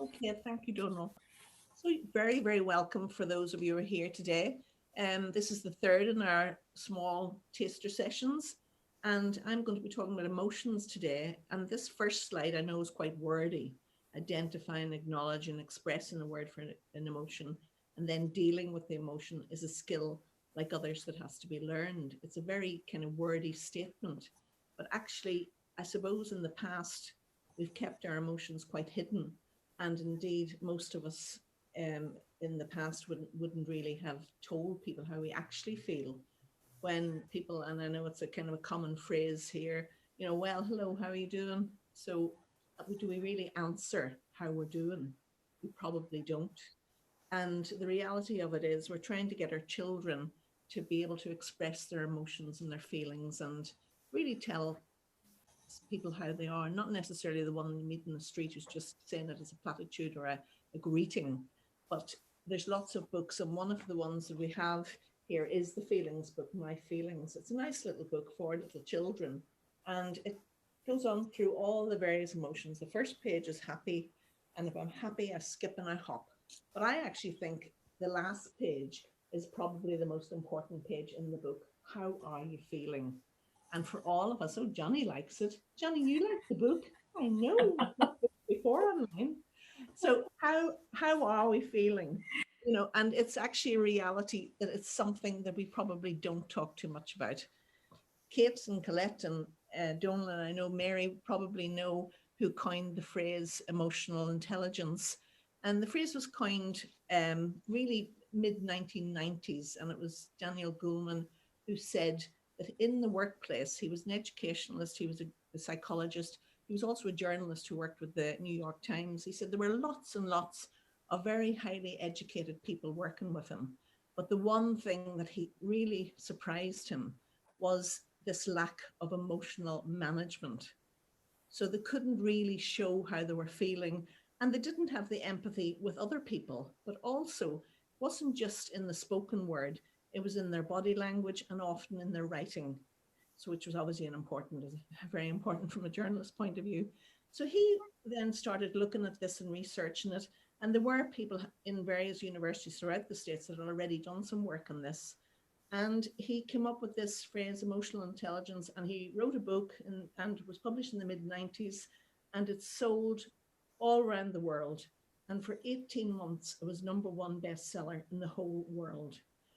Okay, thank you, Donal. So very, very welcome for those of you who are here today. This is the third in our small taster sessions, and I'm going to be talking about emotions today. And this first slide I know is quite wordy, identifying, acknowledging, expressing a word for an emotion, and then dealing with the emotion is a skill like others that has to be learned. It's a very kind of wordy statement, but actually, I suppose in the past, we've kept our emotions quite hidden. And indeed, most of us in the past wouldn't really have told people how we actually feel when people, and I know it's a kind of a common phrase here, well, hello, how are you doing? So do we really answer how we're doing? We probably don't. And the reality of it is we're trying to get our children to be able to express their emotions and their feelings and really tell people how they are, not necessarily the one you meet in the street who's just saying it as a platitude or a greeting, but there's lots of books, and one of the ones that we have here is the feelings book, My Feelings. It's a nice little book for little children, and it goes on through all the various emotions. The first page is happy, and if I'm happy, I skip and I hop. But I actually think the last page is probably the most important page in the book. How are you feeling? And for all of us, oh, Johnny likes it. Johnny, you like the book. I know you've read the book before online. So how are we feeling? And it's actually a reality that it's something that we probably don't talk too much about. Kate and Colette and Donal, and I know Mary probably know who coined the phrase emotional intelligence. And the phrase was coined really mid 1990s, and it was Daniel Goleman who said that in the workplace, he was an educationalist, he was a psychologist, he was also a journalist who worked with the New York Times. He said there were lots and lots of very highly educated people working with him. But the one thing that he really surprised him was this lack of emotional management. So they couldn't really show how they were feeling, and they didn't have the empathy with other people, but also it wasn't just in the spoken word, it was in their body language and often in their writing. So which was obviously very important from a journalist point of view. So he then started looking at this and researching it. And there were people in various universities throughout the States that had already done some work on this. And he came up with this phrase, emotional intelligence, and he wrote a book and it was published in the mid 90s, and it sold all around the world. And for 18 months, it was number one bestseller in the whole world.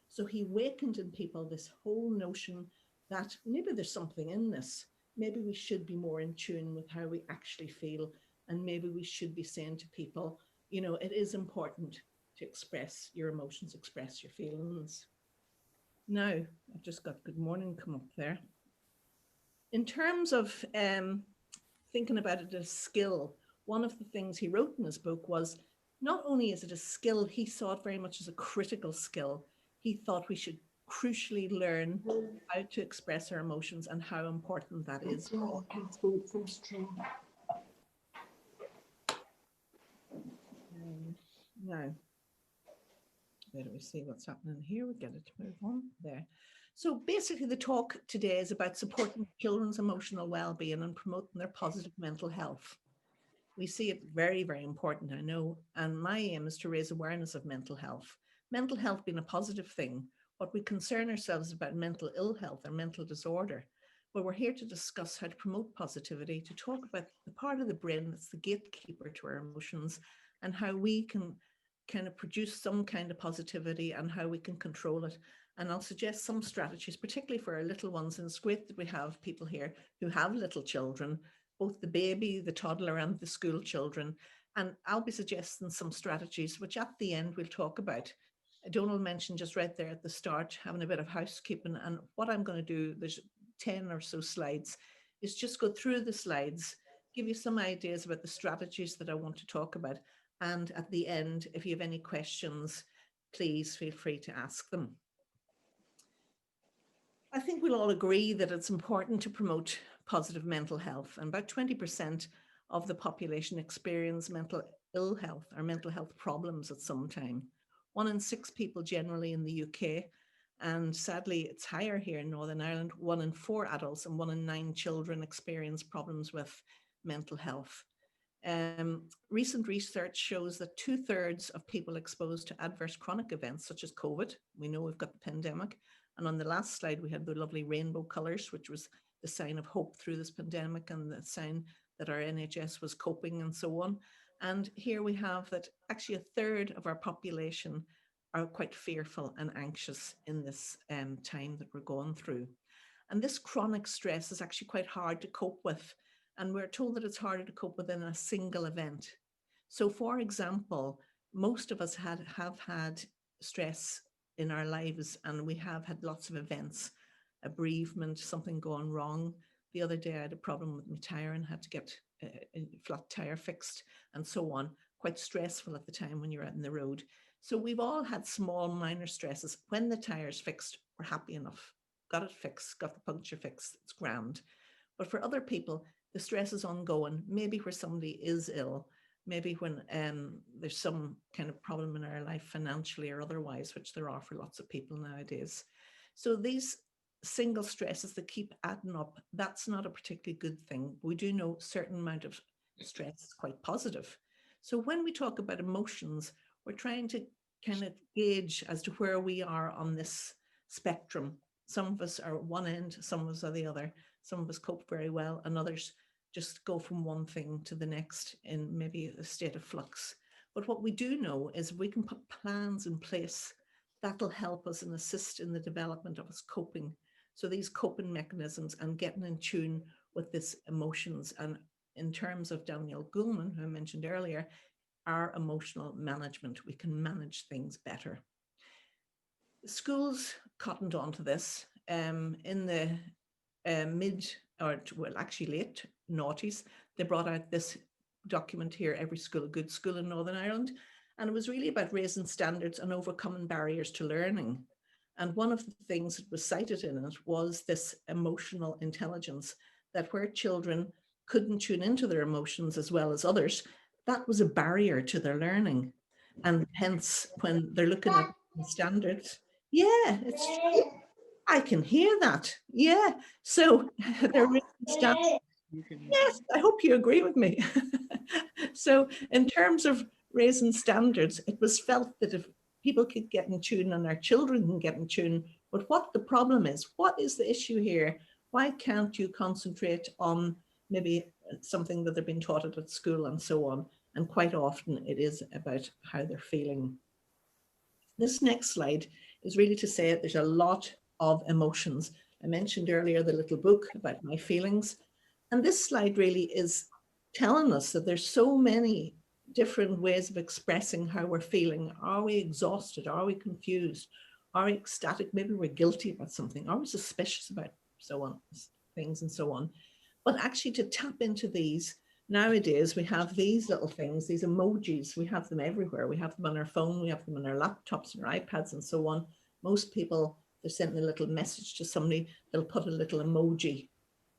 So he wakened in people this whole notion that maybe there's something in this. Maybe we should be more in tune with how we actually feel. And maybe we should be saying to people, it is important to express your emotions, express your feelings. Now, I've just got good morning come up there. In terms of thinking about it as skill, one of the things he wrote in his book was not only is it a skill, he saw it very much as a critical skill. He thought we should crucially learn how to express our emotions and how important that is. Now, where do we see what's happening here? We get it to move on there. So basically the talk today is about supporting children's emotional well-being and promoting their positive mental health. We see it very, very important, I know, and my aim is to raise awareness of mental health. Mental health being a positive thing, what we concern ourselves about mental ill health or mental disorder. Well, we're here to discuss how to promote positivity, to talk about the part of the brain that's the gatekeeper to our emotions, and how we can kind of produce some kind of positivity and how we can control it. And I'll suggest some strategies, particularly for our little ones. And it's great that we have people here who have little children, both the baby, the toddler, and the school children. And I'll be suggesting some strategies, which at the end we'll talk about. Donal mentioned just right there at the start, having a bit of housekeeping. And what I'm going to do, there's 10 or so slides, is just go through the slides, give you some ideas about the strategies that I want to talk about. And at the end, if you have any questions, please feel free to ask them. I think we'll all agree that it's important to promote positive mental health. And about 20% of the population experience mental ill health or mental health problems at some time. 1 in 6 people generally in the UK. And sadly, it's higher here in Northern Ireland. 1 in 4 adults and 1 in 9 children experience problems with mental health. Recent research shows that 2/3 of people exposed to adverse chronic events such as COVID, we know we've got the pandemic, and on the last slide we had the lovely rainbow colours, which was the sign of hope through this pandemic and the sign that our NHS was coping and so on. And here we have that actually 1/3 of our population are quite fearful and anxious in this time that we're going through. And this chronic stress is actually quite hard to cope with. And we're told that it's harder to cope with in a single event. So for example, most of us have had stress in our lives, and we have had lots of events, a bereavement, something going wrong. The other day I had a problem with my tire and had to get a flat tire fixed and so on. Quite stressful at the time when you're out on the road. So we've all had small minor stresses. When the tire's fixed, we're happy enough. Got it fixed, got the puncture fixed, it's grand. But for other people, the stress is ongoing, maybe where somebody is ill, maybe when there's some kind of problem in our life financially or otherwise, which there are for lots of people nowadays. So these single stresses that keep adding up, that's not a particularly good thing. We do know a certain amount of stress is quite positive. So when we talk about emotions, we're trying to kind of gauge as to where we are on this spectrum. Some of us are at one end, some of us are the other. Some of us cope very well, and others just go from one thing to the next in maybe a state of flux. But what we do know is we can put plans in place that'll help us and assist in the development of us coping. So these coping mechanisms and getting in tune with this emotions. And in terms of Daniel Goleman, who I mentioned earlier, our emotional management, we can manage things better. Schools cottoned onto this in the late noughties. They brought out this document here, Every School a Good School in Northern Ireland. And it was really about raising standards and overcoming barriers to learning. And one of the things that was cited in it was this emotional intelligence, that where children couldn't tune into their emotions as well as others, that was a barrier to their learning. And hence, when they're looking at standards, yeah, it's true. I can hear that. Yeah. So they're raising standards. Yes, I hope you agree with me. So in terms of raising standards, it was felt that if people could get in tune and our children can get in tune, but what the problem is, what is the issue here? Why can't you concentrate on maybe something that they're being taught at school and so on? And quite often it is about how they're feeling. This next slide is really to say there's a lot of emotions. I mentioned earlier the little book about my feelings. And this slide really is telling us that there's so many different ways of expressing how we're feeling. Are we exhausted? Are we confused? Are we ecstatic? Maybe we're guilty about something. Are we suspicious about so on, things and so on? But actually to tap into these, nowadays we have these little things, these emojis, we have them everywhere. We have them on our phone, we have them on our laptops and our iPads and so on. Most people, they're sending a little message to somebody, they'll put a little emoji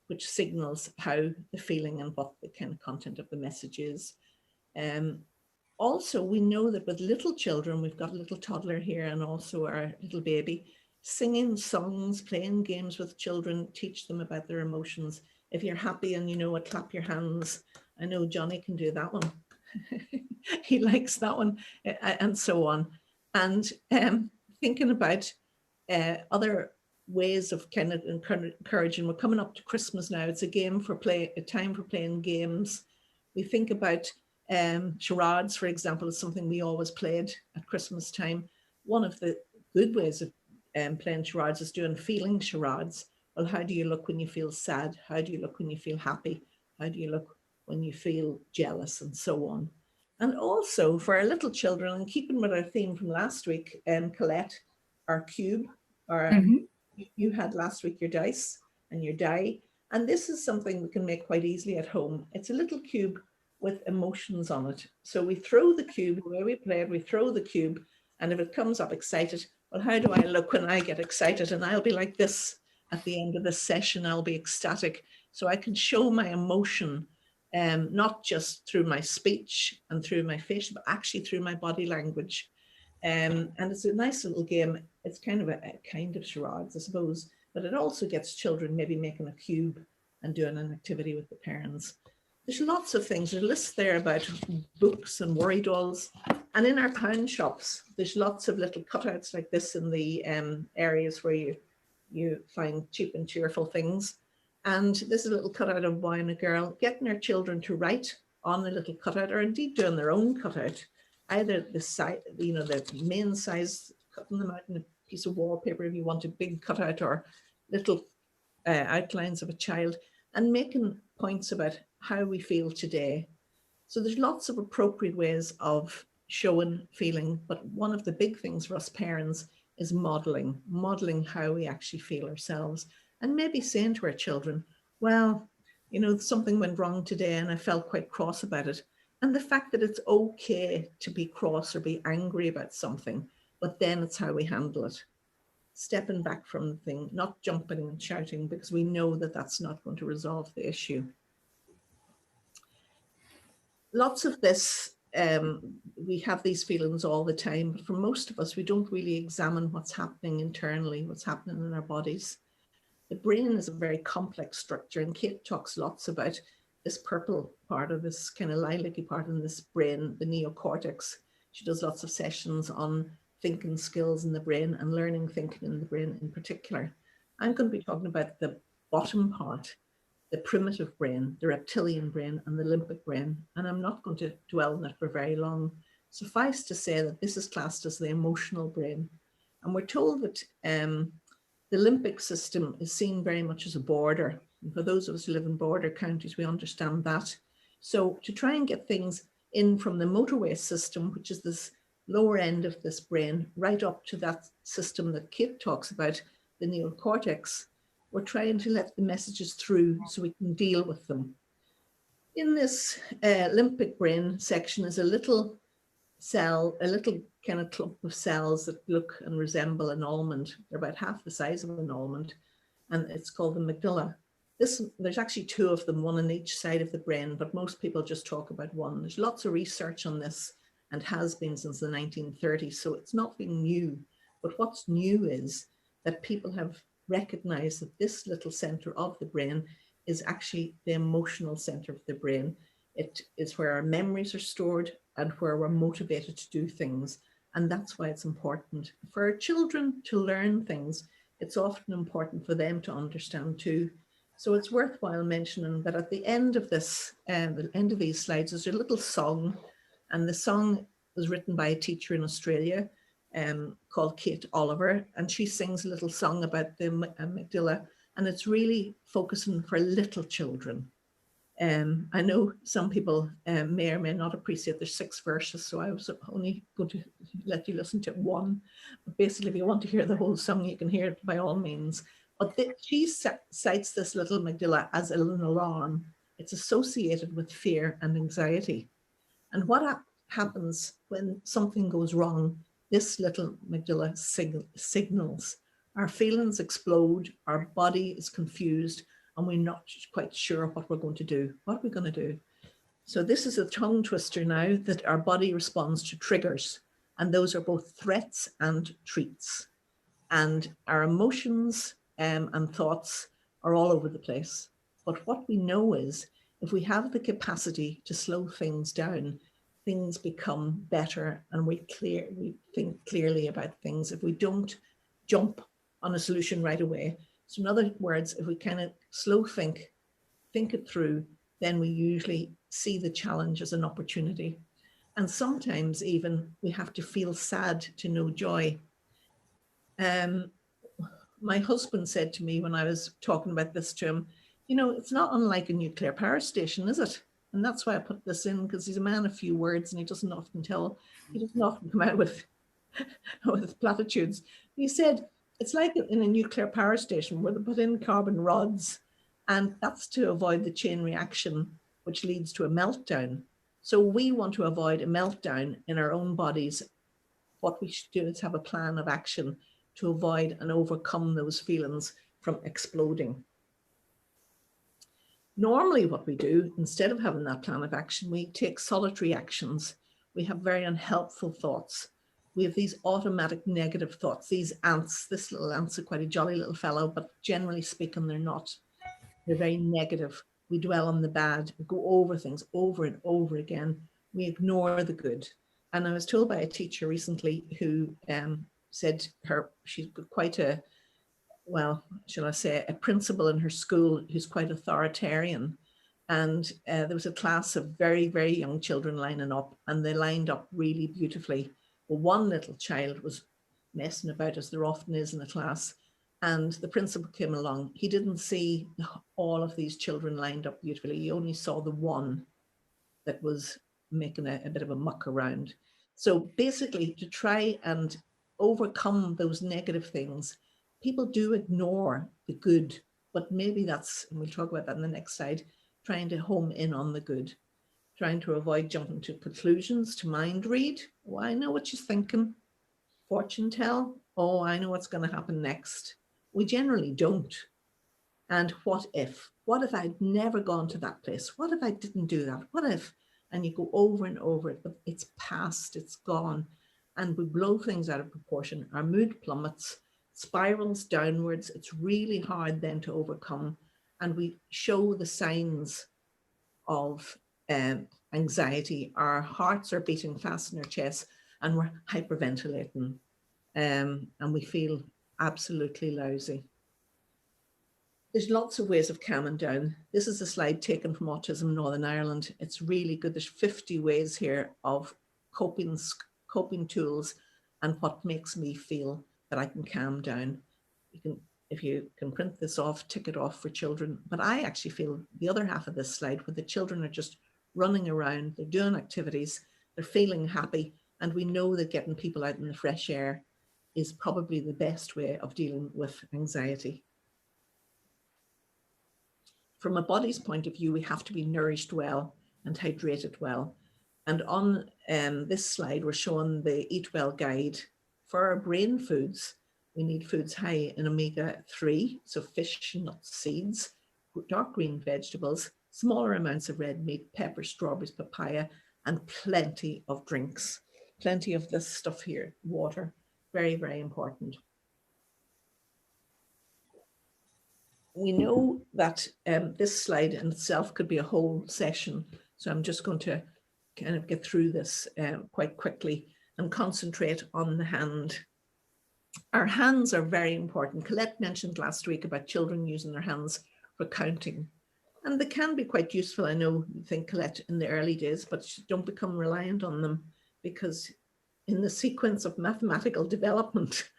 which signals how the feeling and what the kind of content of the message is. Also, we know that with little children, we've got a little toddler here and also our little baby, singing songs, playing games with children, teach them about their emotions. If you're happy and you know what, clap your hands. I know Johnny can do that one. He likes that one and so on. And thinking about other ways of kind of encouraging. We're coming up to Christmas now. It's a time for playing games. We think about charades, for example, is something we always played at Christmas time. One of the good ways of playing charades is doing feeling charades. Well, how do you look when you feel sad? How do you look when you feel happy? How do you look when you feel jealous and so on? And also for our little children, and keeping with our theme from last week, Colette, our cube, our you had last week your dice and your die. And this is something we can make quite easily at home. It's a little cube with emotions on it. So we throw the cube, the way we play it, we throw the cube. And if it comes up excited, well, how do I look when I get excited? And I'll be like this at the end of the session, I'll be ecstatic. So I can show my emotion, not just through my speech and through my face, but actually through my body language. And it's a nice little game. It's kind of a kind of charades, I suppose, but it also gets children maybe making a cube and doing an activity with the parents. There's lots of things. There's a list there about books and worry dolls. And in our pound shops, there's lots of little cutouts like this in the areas where you find cheap and cheerful things. And this is a little cutout of a boy and a girl getting their children to write on a little cutout, or indeed doing their own cutout. Either the size, the main size, cutting them out in a piece of wallpaper if you want a big cutout, or little outlines of a child, and making points about how we feel today. So there's lots of appropriate ways of showing feeling, but one of the big things for us parents is modeling how we actually feel ourselves, and maybe saying to our children, well, something went wrong today and I felt quite cross about it. And the fact that it's okay to be cross or be angry about something, but then it's how we handle it. Stepping back from the thing, not jumping and shouting, because we know that that's not going to resolve the issue. Lots of this, we have these feelings all the time, but for most of us, we don't really examine what's happening internally, what's happening in our bodies. The brain is a very complex structure, and Kate talks lots about this purple part of this kind of lilac-y part in this brain, the neocortex. She does lots of sessions on thinking skills in the brain and learning thinking in the brain in particular. I'm going to be talking about the bottom part, the primitive brain, the reptilian brain, and the limbic brain. And I'm not going to dwell on it for very long. Suffice to say that this is classed as the emotional brain. And we're told that the limbic system is seen very much as a border. And for those of us who live in border counties, we understand that. So to try and get things in from the motorway system, which is this lower end of this brain, right up to that system that Kate talks about, the neocortex, we're trying to let the messages through so we can deal with them. In this limbic brain section is a little cell, a little kind of clump of cells that look and resemble an almond. They're about half the size of an almond, and it's called the medulla. There's actually two of them, one on each side of the brain, but most people just talk about one. There's lots of research on this and has been since the 1930s, so it's not being new. But what's new is that people have recognized that this little center of the brain is actually the emotional center of the brain. It is where our memories are stored and where we're motivated to do things. And that's why it's important for our children to learn things. It's often important for them to understand too. So it's worthwhile mentioning that at the end of this, the end of these slides, there's a little song, and the song was written by a teacher in Australia called Kate Oliver, and she sings a little song about the amygdala, and it's really focusing for little children. I know some people may or may not appreciate there's 6 verses, so I was only going to let you listen to one. But basically, if you want to hear the whole song, you can hear it by all means. But she cites this little amygdala as an alarm. It's associated with fear and anxiety. And what happens when something goes wrong, this little amygdala signals. Our feelings explode, our body is confused, and we're not quite sure what we're going to do. What are we going to do? So this is a tongue twister now that our body responds to triggers, and those are both threats and treats. And our emotions and thoughts are all over the place. But what we know is if we have the capacity to slow things down, things become better, and we think clearly about things. If we don't jump on a solution right away. So in other words, if we kind of slow think it through, then we usually see the challenge as an opportunity. And sometimes even we have to feel sad to know joy. My husband said to me when I was talking about this to him, it's not unlike a nuclear power station, is it? And that's why I put this in, because he's a man of few words and he doesn't often come out with, with platitudes. He said, it's like in a nuclear power station where they put in carbon rods, and that's to avoid the chain reaction, which leads to a meltdown. So we want to avoid a meltdown in our own bodies. What we should do is have a plan of action to avoid and overcome those feelings from exploding. Normally what we do, instead of having that plan of action, we take solitary actions. We have very unhelpful thoughts. We have these automatic negative thoughts, these ants. This little ant's are quite a jolly little fellow, but generally speaking, they're not. They're very negative. we dwell on the bad, we go over things over and over again, we ignore the good. And I was told by a teacher recently who said she's quite a, well, shall I say, a principal in her school who's quite authoritarian. And there was a class of very, very young children lining up, and they lined up really beautifully. But one little child was messing about, as there often is in a class. And the principal came along. He didn't see all of these children lined up beautifully. He only saw the one that was making a bit of a muck around. So basically, to try and overcome those negative things, people do ignore the good, but maybe that's, and we'll talk about that in the next slide, trying to home in on the good, trying to avoid jumping to conclusions, to mind read. Oh, I know what she's thinking. Fortune tell. Oh, I know what's going to happen next. We generally don't. And what if? What if I'd never gone to that place? What if I didn't do that? What if? And you go over and over it, but it's past, it's gone. And we blow things out of proportion. Our mood plummets, spirals downwards. It's really hard then to overcome. And we show the signs of anxiety. Our hearts are beating fast in our chests, and we're hyperventilating. And we feel absolutely lousy. There's lots of ways of calming down. This is a slide taken from Autism Northern Ireland. It's really good. There's 50 ways here of coping tools and what makes me feel that I can calm down. You can, if you can print this off, tick it off for children. But I actually feel the other half of this slide where the children are just running around, they're doing activities, they're feeling happy, and we know that getting people out in the fresh air is probably the best way of dealing with anxiety. From a body's point of view, we have to be nourished well and hydrated well. And on this slide, we're showing the Eat Well guide. For our brain foods, we need foods high in omega-3, so fish, nuts, seeds, dark green vegetables, smaller amounts of red meat, pepper, strawberries, papaya, and plenty of drinks. Plenty of this stuff here, water, very, very important. We know that this slide in itself could be a whole session. So I'm just going to kind of get through this quite quickly and concentrate on the hand. Our hands are very important. Colette mentioned last week about children using their hands for counting. And they can be quite useful, I know you think, Colette, in the early days, but don't become reliant on them, because in the sequence of mathematical development,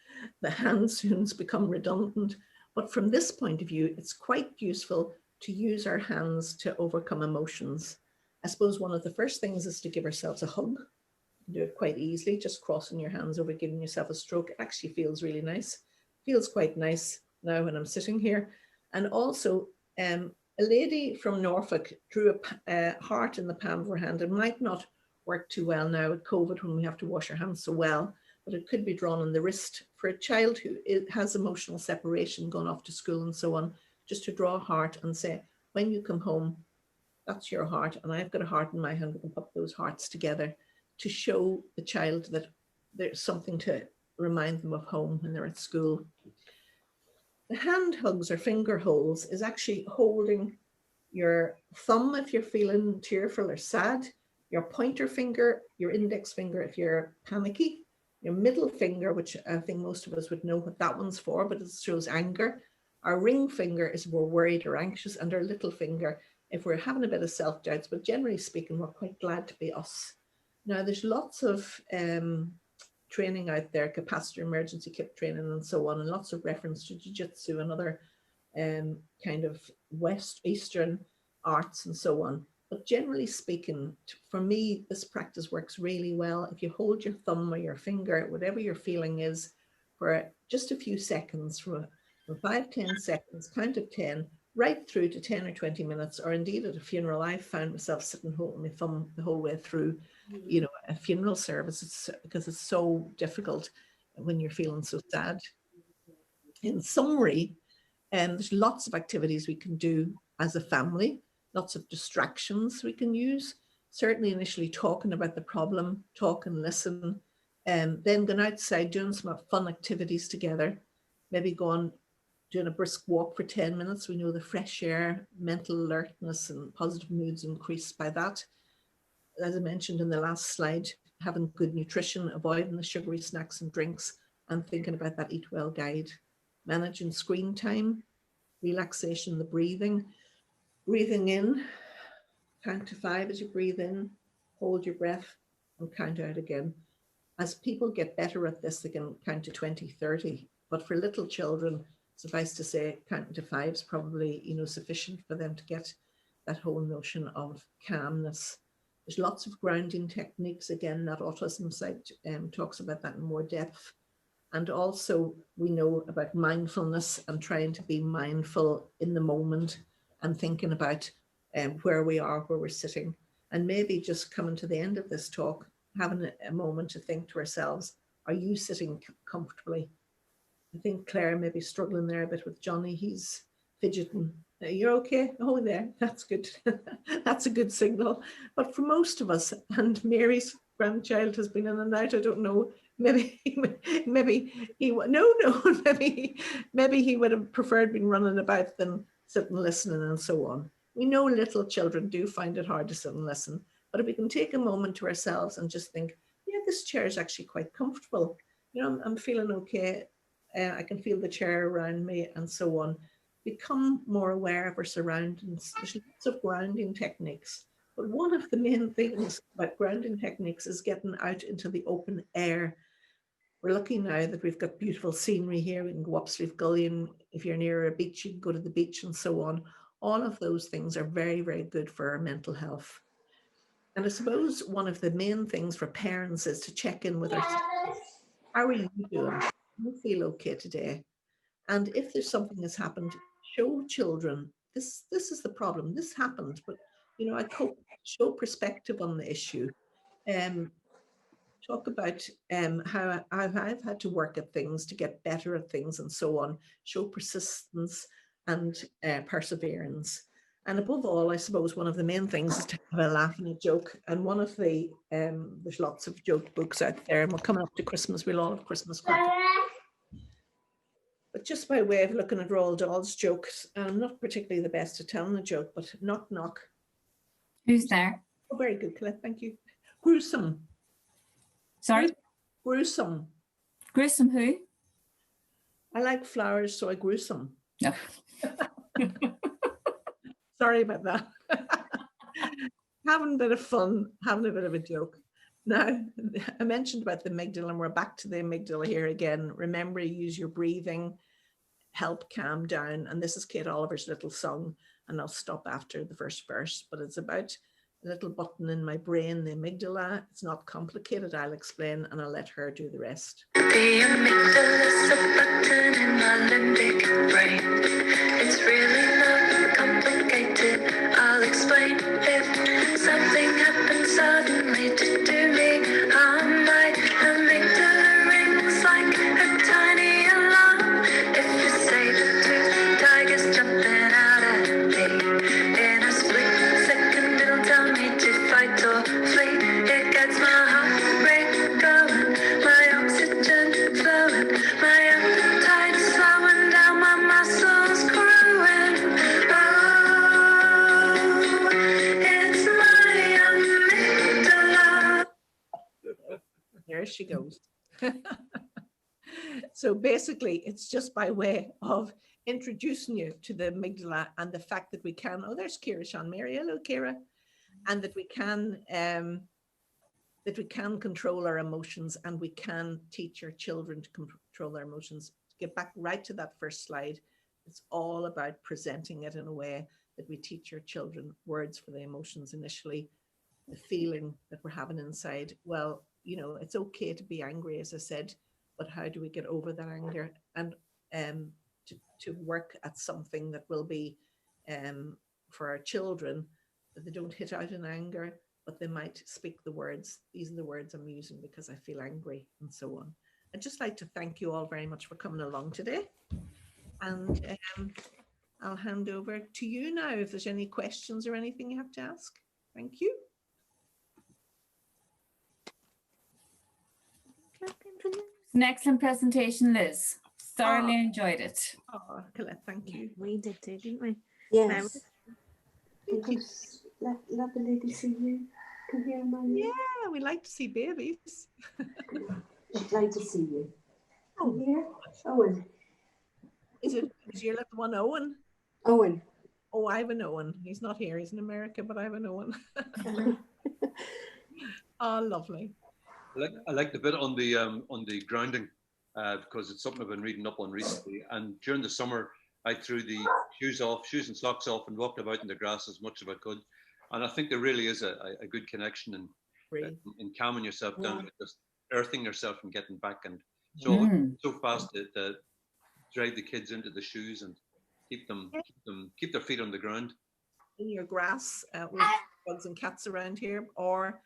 the hands soon become redundant. But from this point of view, it's quite useful to use our hands to overcome emotions. I suppose one of the first things is to give ourselves a hug. You can do it quite easily, just crossing your hands over, giving yourself a stroke. It actually feels really nice. Feels quite nice now when I'm sitting here. And also, a lady from Norfolk drew a heart in the palm of her hand. It might not work too well now with COVID when we have to wash our hands so well, but it could be drawn on the wrist for a child who has emotional separation, going off to school and so on, just to draw a heart and say, when you come home, that's your heart, and I've got a heart in my hand. We can put those hearts together to show the child that there's something to remind them of home when they're at school. The hand hugs or finger holds is actually holding your thumb if you're feeling tearful or sad, your pointer finger, your index finger if you're panicky, your middle finger, which I think most of us would know what that one's for, but it shows anger. Our ring finger is if we're worried or anxious, and our little finger if we're having a bit of self-doubts, but generally speaking, we're quite glad to be us. Now, there's lots of training out there, capacitor emergency kit training and so on, and lots of reference to jiu-jitsu and other kind of Eastern arts and so on. But generally speaking, for me, this practice works really well. If you hold your thumb or your finger, whatever your feeling is, for just a few seconds, from 5-10 seconds, count of 10, right through to 10 or 20 minutes, or indeed at a funeral, I've found myself sitting holding my thumb the whole way through, you know, a funeral service, because it's so difficult when you're feeling so sad. In summary, there's lots of activities we can do as a family, lots of distractions we can use. Certainly initially talking about the problem, talk and listen, and then going outside, doing some fun activities together, maybe going doing a brisk walk for 10 minutes. We know the fresh air, mental alertness and positive moods increase by that. As I mentioned in the last slide, having good nutrition, avoiding the sugary snacks and drinks, and thinking about that Eat Well guide. Managing screen time, relaxation, the breathing. Breathing in, count to 5 as you breathe in, hold your breath and count out again. As people get better at this, they can count to 20, 30. But for little children, suffice to say, counting to 5 is probably, sufficient for them to get that whole notion of calmness. There's lots of grounding techniques. Again, that autism site talks about that in more depth. And also we know about mindfulness and trying to be mindful in the moment and thinking about where we are, where we're sitting. And maybe just coming to the end of this talk, having a moment to think to ourselves, are you sitting comfortably? I think Claire may be struggling there a bit with Johnny. He's fidgeting. You're okay? Oh, there. That's good. That's a good signal. But for most of us, and Mary's grandchild has been in and out, I don't know, maybe he would have preferred being running about than sitting listening and so on. We know little children do find it hard to sit and listen, but if we can take a moment to ourselves and just think, yeah, this chair is actually quite comfortable. I'm feeling okay. I can feel the chair around me and so on. Become more aware of our surroundings. There's lots of grounding techniques, but one of the main things about grounding techniques is getting out into the open air. We're lucky now that we've got beautiful scenery here. We can go up Sleeve Gully, and if you're near a beach, you can go to the beach and so on. All of those things are very, very good for our mental health. And I suppose one of the main things for parents is to check in with ourselves. How are you doing? Do you feel okay today? And if there's something that's happened, show children, this is the problem, this happened, but I cope, show perspective on the issue. Talk about how I've had to work at things to get better at things and so on. Show persistence and perseverance. And above all, I suppose one of the main things is to have a laugh and a joke. And one of the, there's lots of joke books out there, and we're coming up to Christmas, we'll all have Christmas crackers. But just by way of looking at Roald Dahl's jokes, I'm not particularly the best at telling a joke, but knock, knock. Who's there? Oh, very good, Colette, thank you. Gruesome. Sorry? Gruesome. Gruesome who? I like flowers, so I grew some. No. Sorry about that. Having a bit of fun, having a bit of a joke. Now, I mentioned about the amygdala, and we're back to the amygdala here again. Remember, use your breathing, help calm down. And this is Kate Oliver's little song, and I'll stop after the first verse, but it's about a little button in my brain, the amygdala. It's not complicated, I'll explain, and I'll let her do the rest. The amygdala is a button in my limbic brain. It's really not complicated, I'll explain. If something happens suddenly to me, my amygdala rings like a tiny alarm. If you say the two tigers jumping out at me, in a split second it'll tell me to fight or flee. It gets my heart rate going, my oxygen flowing, my appetite slowing down, my muscles growing. Oh, it's my amygdala. There she goes. So basically, it's just by way of introducing you to the amygdala and the fact that we can, oh, there's Kira Sean Mary. Hello, Kira. And that we can control our emotions, and we can teach our children to control their emotions. To get back right to that first slide, it's all about presenting it in a way that we teach our children words for the emotions initially, the feeling that we're having inside. Well, it's okay to be angry, as I said, but how do we get over that anger, and to work at something that will be for our children, that they don't hit out in anger, but they might speak the words. These are the words I'm using because I feel angry, and so on. I'd just like to thank you all very much for coming along today. And I'll hand over to you now if there's any questions or anything you have to ask. Thank you. An excellent presentation, Liz. thoroughly enjoyed it. Oh, Colette, thank you. We did too, didn't we? Yes. Thank you. Let the lady see you. Come here, Molly. Yeah, we like to see babies. She'd like to see you. Come Oh, here. Owen. is your little one Owen? Owen. Oh, I have an Owen. He's not here. He's in America, but I have an Owen. Oh, lovely. I like the bit on the grounding because it's something I've been reading up on recently. And during the summer, I threw the shoes and socks off, and walked about in the grass as much as I could. And I think there really is a good connection in calming yourself down, and just earthing yourself and getting back. And so fast to drag the kids into the shoes and keep their feet on the ground. In your grass with dogs and cats around here, or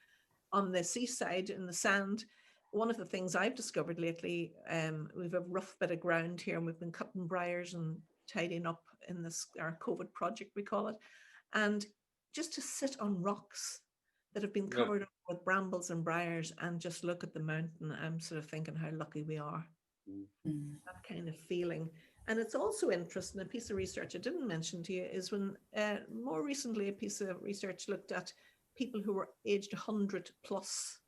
on the seaside in the sand. One of the things I've discovered lately, we've a rough bit of ground here, and we've been cutting briars and tidying up in this, our COVID project, we call it. And just to sit on rocks that have been covered up with brambles and briars and just look at the mountain, I'm sort of thinking how lucky we are. That kind of feeling. And it's also interesting, a piece of research I didn't mention to you is when more recently a piece of research looked at people who were aged 100 plus.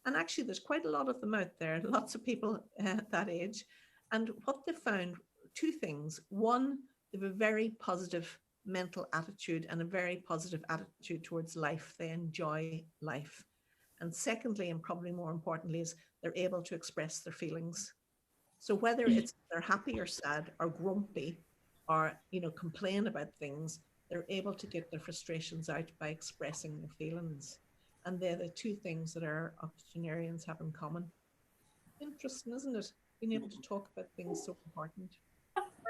And actually there's quite a lot of them out there, lots of people that age. And what they found, two things. One, they have a very positive mental attitude and a very positive attitude towards life. They enjoy life. And secondly, and probably more importantly, is they're able to express their feelings. So whether it's they're happy or sad or grumpy or, complain about things, they're able to get their frustrations out by expressing their feelings. And they're the two things that our octogenarians have in common. Interesting, isn't it? Being able to talk about things so important.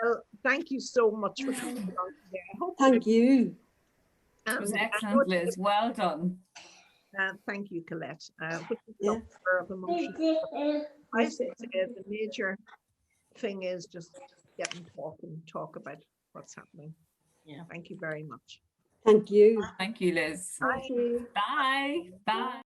Well, thank you so much for coming along today. Thank you. It was excellent, Liz. Well done. Thank you, Colette. Which is the number of emotions. I say the major thing is just get and talk about what's happening. Yeah. Thank you very much. Thank you. Thank you, Liz. Thank you. Bye. Bye.